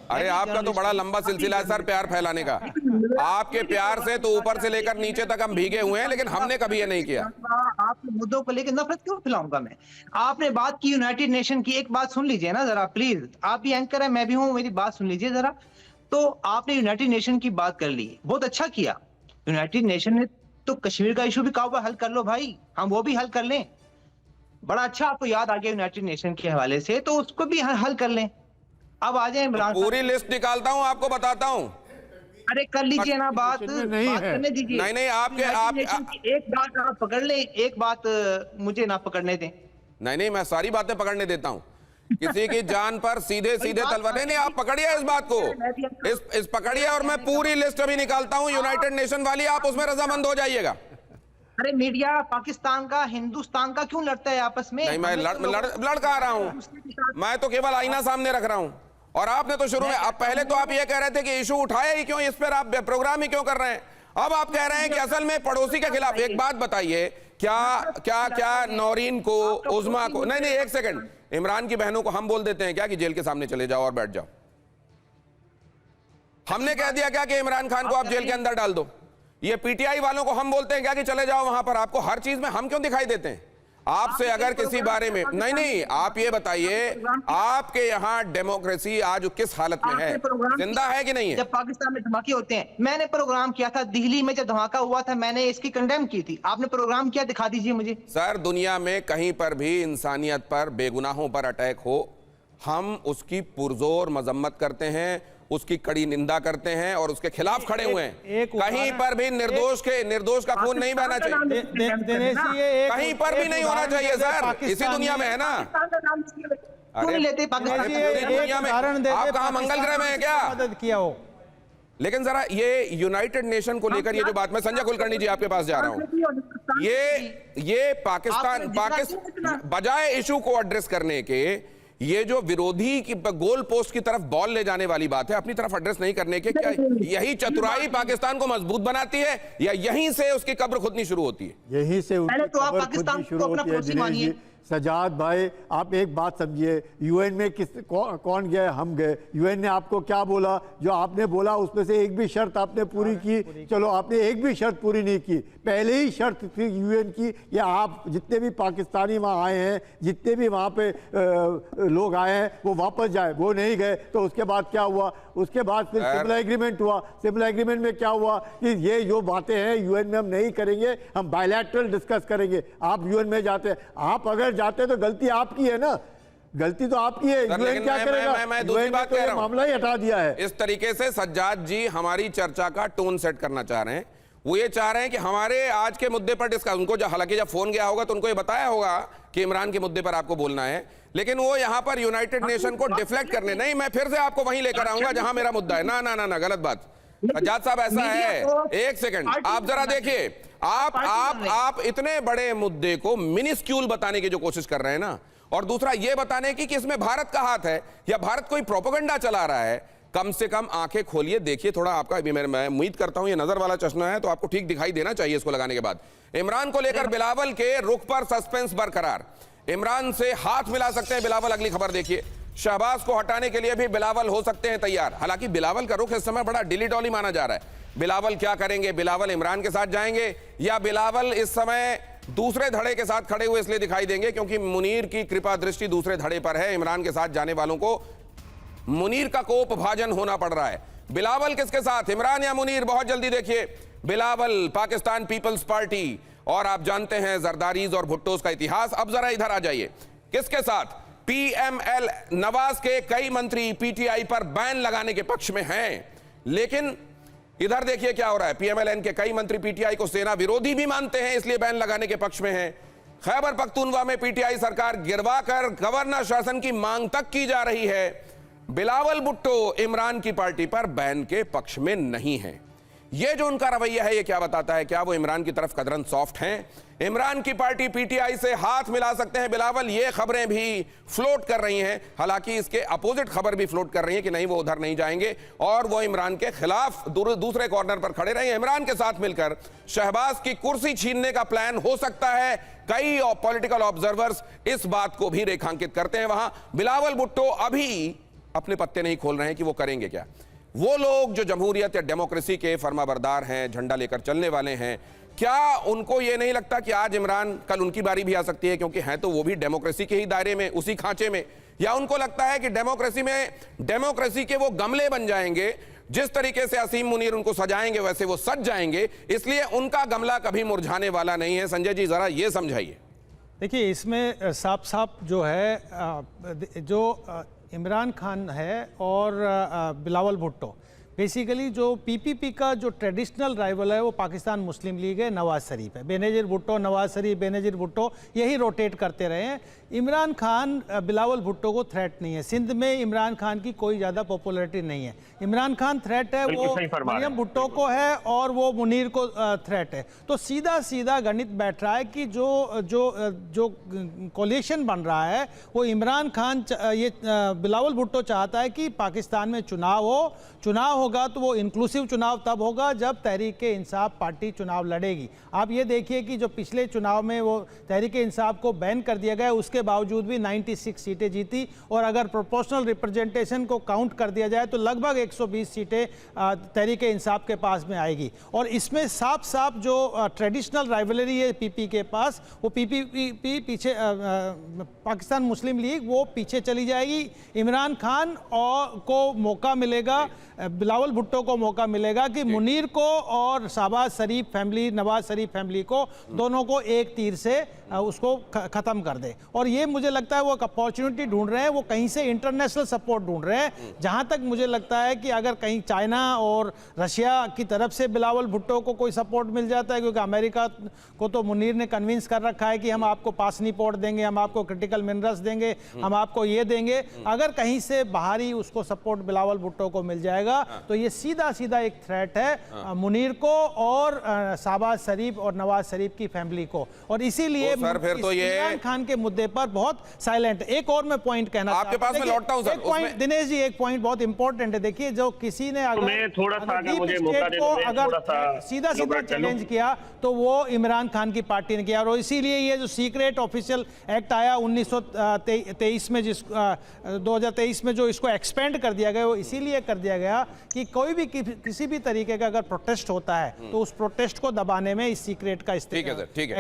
अरे आपका तो बड़ा लंबा सिलसिला है सर प्यार फैलाने का। आपके प्यार से तो ऊपर से लेकर नीचे तक हम भीगे हुए हैं, लेकिन हमने कभी ये नहीं किया। आपके मुद्दों को लेकर नफरत क्यों फैलाऊंगा मैं? आपने बात की यूनाइटेड नेशन की, एक बात सुन लीजिए ना जरा प्लीज। आप भी एंकर है, मैं भी हूं, मेरी बात सुन लीजिए जरा। तो आपने यूनाइटेड नेशन की बात कर ली, बहुत अच्छा किया। यूनाइटेड नेशन ने तो कश्मीर का इशू भी कहा हल कर लो भाई, हम वो भी हल कर लें। बड़ा अच्छा आपको याद आ गया यूनाइटेड नेशन के हवाले से, तो उसको भी हल कर लें। अब आ जाए इमरान। पूरी लिस्ट निकालता हूं, आपको बताता हूं। अरे कर लीजिए ना बात करने दीजिए। नहीं आप एक बात आप पकड़ ले, एक बात मुझे ना पकड़ने दें। नहीं मैं सारी बातें पकड़ने देता हूं। किसी की जान पर सीधे सीधे तलवार नहीं, आप पकड़िए इस बात को, इस पकड़िए, और मैं पूरी लिस्ट अभी निकालता हूं यूनाइटेड नेशन वाली, आप उसमें रजामंद हो जाइएगा। अरे मीडिया पाकिस्तान का हिंदुस्तान का क्यों लड़ता है आपस में? नहीं मैं लड़ का आ रहा हूं, मैं तो केवल आईना सामने रख रहा हूं। और आपने तो शुरू में, आप पहले तो आप ये कह रहे थे कि इशू उठाए ही क्यों, इस पर आप प्रोग्राम ही क्यों कर रहे हैं। अब आप कह रहे हैं कि असल में पड़ोसी के खिलाफ। एक बात बताइए, क्या नौरीन को, उज़मा को, नहीं एक सेकंड, इमरान की बहनों को हम बोल देते हैं क्या कि जेल के सामने चले जाओ और बैठ जाओ? हमने कह दिया क्या कि इमरान खान को आप जेल के अंदर डाल दो? ये पीटीआई वालों को हम बोलते हैं क्या कि चले जाओ वहां पर? आपको हर चीज में हम क्यों दिखाई देते हैं? आपसे अगर किसी बारे में नहीं, आप ये बताइए, आपके यहाँ डेमोक्रेसी आज किस हालत में है, जिंदा है कि नहीं है? जब पाकिस्तान में धमाके होते हैं, मैंने प्रोग्राम किया था दिल्ली में, जब धमाका हुआ था मैंने इसकी कंडेम की थी। आपने प्रोग्राम किया, दिखा दीजिए मुझे। सर दुनिया में कहीं पर भी इंसानियत पर, बेगुनाहों पर अटैक हो, हम उसकी पुरजोर मजम्मत करते हैं, उसकी कड़ी निंदा करते हैं और उसके खिलाफ खड़े हुए हैं। कहीं पर भी निर्दोष का खून नहीं बहना चाहिए, कहीं पर भी नहीं होना चाहिए सर, इसी दुनिया में है ना। अरे लेते पाकिस्तान दुनिया में आप कहाँ मंगल ग्रह में है क्या? मदद किया हो। लेकिन जरा ये यूनाइटेड नेशन को लेकर ये जो बात, मैं संजय कुलकर्णी जी आपके पास जा रहा हूं, ये पाकिस्तान बजाय इशू को एड्रेस करने के, ये जो विरोधी की गोल पोस्ट की तरफ बॉल ले जाने वाली बात है, अपनी तरफ एड्रेस नहीं करने के, क्या यही चतुराई पाकिस्तान को मजबूत बनाती है या यहीं से उसकी कब्र खुदनी शुरू होती है? यहीं से पहले तो आप पाकिस्तान को अपना पड़ोसी मानिए। सजाद भाई, आप एक बात समझिए, यूएन में कौन गए? हम गए। यूएन ने आपको क्या बोला? जो आपने बोला उसमें से एक भी शर्त आपने पूरी की? चलो, आपने एक भी शर्त पूरी नहीं की। पहले ही शर्त थी यूएन की, या आप जितने भी पाकिस्तानी वहाँ आए हैं, जितने भी वहाँ पे लोग आए हैं, वो वापस जाए। वो नहीं गए, तो उसके बाद क्या हुआ? उसके बाद फिर सिविल एग्रीमेंट हुआ। सिविल एग्रीमेंट में क्या हुआ कि ये जो बातें हैं यूएन में हम नहीं करेंगे, हम बायलैटरल डिस्कस करेंगे। आप यूएन में जाते हैं, आप अगर जाते तो गलती आपकी है ना, गलती तो आपकी है। यूएन क्या करेगा? मैं दूसरी बात कह रहा हूं, मामला ही हटा दिया है। इस तरीके से सज्जाद जी हमारी चर्चा का टोन सेट करना चाह रहे हैं। वो ये चाह रहे हैं कि हमारे आज के मुद्दे पर डिस्कस, उनको हालांकि जब फोन गया होगा तो उनको ये बताया होगा कि इमरान के मुद्दे पर आपको बोलना है, लेकिन वो यहां पर यूनाइटेड नेशन को डिफ्लेक्ट करने, नहीं मैं फिर से आपको वहीं लेकर आऊंगा जहां मेरा मुद्दा है। ना गलत बात। सज्जाद साहब ऐसा है, एक सेकंड आप जरा देखिए, आप इतने बड़े मुद्दे को मिनिस्क्यूल बताने की जो कोशिश कर रहे हैं ना, और दूसरा ये बताने की कि इसमें भारत का हाथ है या भारत कोई प्रोपेगेंडा चला रहा है, कम से कम आंखें खोलिए, देखिए थोड़ा। आपका मैं उम्मीद करता हूं ये नजर वाला चश्मा है तो आपको ठीक दिखाई देना चाहिए इसको लगाने के बाद। इमरान को लेकर बिलावल के रुख पर सस्पेंस बरकरार, इमरान से हाथ मिला सकते हैं बिलावल। अगली खबर देखिए, शहबाज को हटाने के लिए भी बिलावल हो सकते हैं तैयार। हालांकि बिलावल का रुख इस समय बड़ा डिली डॉली माना जा रहा है। बिलावल क्या करेंगे? बिलावल इमरान के साथ जाएंगे या बिलावल इस समय दूसरे धड़े के साथ खड़े हुए इसलिए दिखाई देंगे क्योंकि मुनीर की कृपा दृष्टि दूसरे धड़े पर है। इमरान के साथ जाने वालों को मुनीर का कोप भाजन होना पड़ रहा है। बिलावल किसके साथ, इमरान या मुनीर? बहुत जल्दी देखिए, बिलावल पाकिस्तान पीपल्स पार्टी, और आप जानते हैं जरदारीज और भुट्टोस का इतिहास। अब जरा इधर आ जाइए, किसके साथ? पीएमएल नवाज के कई मंत्री पीटीआई पर बैन लगाने के पक्ष में हैं, लेकिन इधर देखिए क्या हो रहा है। पीएमएलएन के कई मंत्री पीटीआई को सेना विरोधी भी मानते हैं, इसलिए बैन लगाने के पक्ष में हैं। खैबर पख्तूनवा में पीटीआई सरकार गिरवा कर गवर्नर शासन की मांग तक की जा रही है। बिलावल भुट्टो इमरान की पार्टी पर बैन के पक्ष में नहीं है। यह जो उनका रवैया है, यह क्या बताता है? क्या वो इमरान की तरफ कदरन सॉफ्ट हैं? इमरान की पार्टी पीटीआई से हाथ मिला सकते हैं बिलावल, ये खबरें भी फ्लोट कर रही हैं। हालांकि इसके अपोजिट खबर भी फ्लोट कर रही है कि नहीं, वो उधर नहीं जाएंगे और वो इमरान के खिलाफ दूसरे कॉर्नर पर खड़े रहेंगे। इमरान के साथ मिलकर शहबाज की कुर्सी छीनने का प्लान हो सकता है। कई पॉलिटिकल ऑब्जर्वर्स इस बात को भी रेखांकित करते हैं। वहां बिलावल भुट्टो अभी अपने पत्ते नहीं खोल रहे हैं कि वो करेंगे क्या। वो लोग जो जमहूरियत या डेमोक्रेसी के फरमाबरदार हैं, झंडा लेकर चलने वाले हैं, क्या उनको ये नहीं लगता कि आज इमरान, कल उनकी बारी भी आ सकती है, क्योंकि हैं तो वो भी डेमोक्रेसी के ही दायरे में, उसी खांचे में, या उनको लगता है कि डेमोक्रेसी में डेमोक्रेसी के वो गमले बन जाएंगे, जिस तरीके से असीम मुनीर उनको सजाएंगे वैसे वो सज जाएंगे, इसलिए उनका गमला कभी मुरझाने वाला नहीं है। संजय जी जरा ये समझाइए। देखिए, इसमें साफ साफ जो है जो इमरान खान है और बिलावल भुट्टो, बेसिकली जो पीपीपी का जो ट्रेडिशनल राइवल है वो पाकिस्तान मुस्लिम लीग है, नवाज शरीफ है। बेनजीर भुट्टो, नवाज शरीफ, बेनजीर भुट्टो यही रोटेट करते रहे हैं। इमरान खान बिलावल भुट्टो को थ्रेट नहीं है। सिंध में इमरान खान की कोई ज़्यादा पॉपुलैरिटी नहीं है। इमरान खान थ्रेट है वो मरियम भुट्टो को है और वो मुनीर को थ्रेट है। तो सीधा सीधा गणित बैठ रहा है कि जो जो जो कोलिशन बन रहा है वो इमरान खान ये बिलावल भुट्टो चाहता है कि पाकिस्तान में चुनाव हो। चुनाव होगा तो वो इंक्लूसिव चुनाव तब होगा जब तहरीक-ए-इंसाफ पार्टी चुनाव लड़ेगी। आप ये देखिए कि जो पिछले चुनाव में वो तहरीक-ए-इंसाफ को बैन कर दिया गया, उसके बावजूद भी 96 सीटें जीती, और अगर प्रोपोर्शनल रिप्रेजेंटेशन को काउंट कर दिया जाए तो लगभग 120 सीटें तहरीक-ए-इंसाफ के पास में आएगी। और इसमें साफ साफ जो ट्रेडिशनल राइवलरी है पीपी के पास, वो पीपीपी पीछे पाकिस्तान मुस्लिम लीग वो पीछे चली जाएगी। इमरान खान और को मौका मिलेगा, बिलावल भुट्टो को मौका मिलेगा कि मुनीर को और शहबाज शरीफ फैमिली, नवाज शरीफ फैमिली को, दोनों को एक तीर से उसको ख़त्म कर दे। और ये मुझे लगता है वो एक अपॉर्चुनिटी ढूंढ रहे हैं, वो कहीं से इंटरनेशनल सपोर्ट ढूंढ रहे हैं। जहां तक मुझे लगता है कि अगर कहीं चाइना और रशिया की तरफ से बिलावल भुट्टो को कोई सपोर्ट मिल जाता है, क्योंकि अमेरिका को तो मुनीर ने कन्विंस कर रखा है कि हम आपको पासनी पोर्ट देंगे, हम आपको क्रिटिकल मिनरल्स देंगे, हम आपको ये देंगे। अगर कहीं से बाहरी उसको सपोर्ट बिलावल भुट्टो को मिल जाएगा तो ये सीधा सीधा एक थ्रेट है मुनीर को और शहबाज शरीफ और नवाज शरीफ की फैमिली को। और इसीलिए सर फिर तो ये इमरान खान के मुद्दे पर बहुत साइलेंट। एक और मैं पॉइंट कहना आपके पास में लौटता हूं सर, एक पॉइंट दिनेश जी, एक पॉइंट बहुत इंपॉर्टेंट है। देखिए, जो किसी ने अगर मैं थोड़ा सा डीप मुझे स्टेट मौका को दें, अगर सीधा सीधा चैलेंज किया तो वो इमरान खान की पार्टी ने किया। और इसीलिए ये जो सीक्रेट ऑफिशियल एक्ट आया 1923 में, जिस 2023 में जो इसको एक्सपेंड कर दिया गया, वो इसीलिए कर दिया गया कि कोई भी किसी भी तरीके का अगर प्रोटेस्ट होता है तो उस प्रोटेस्ट को दबाने में इस सीक्रेट का इस्तेमाल। ठीक है सर, ठीक है।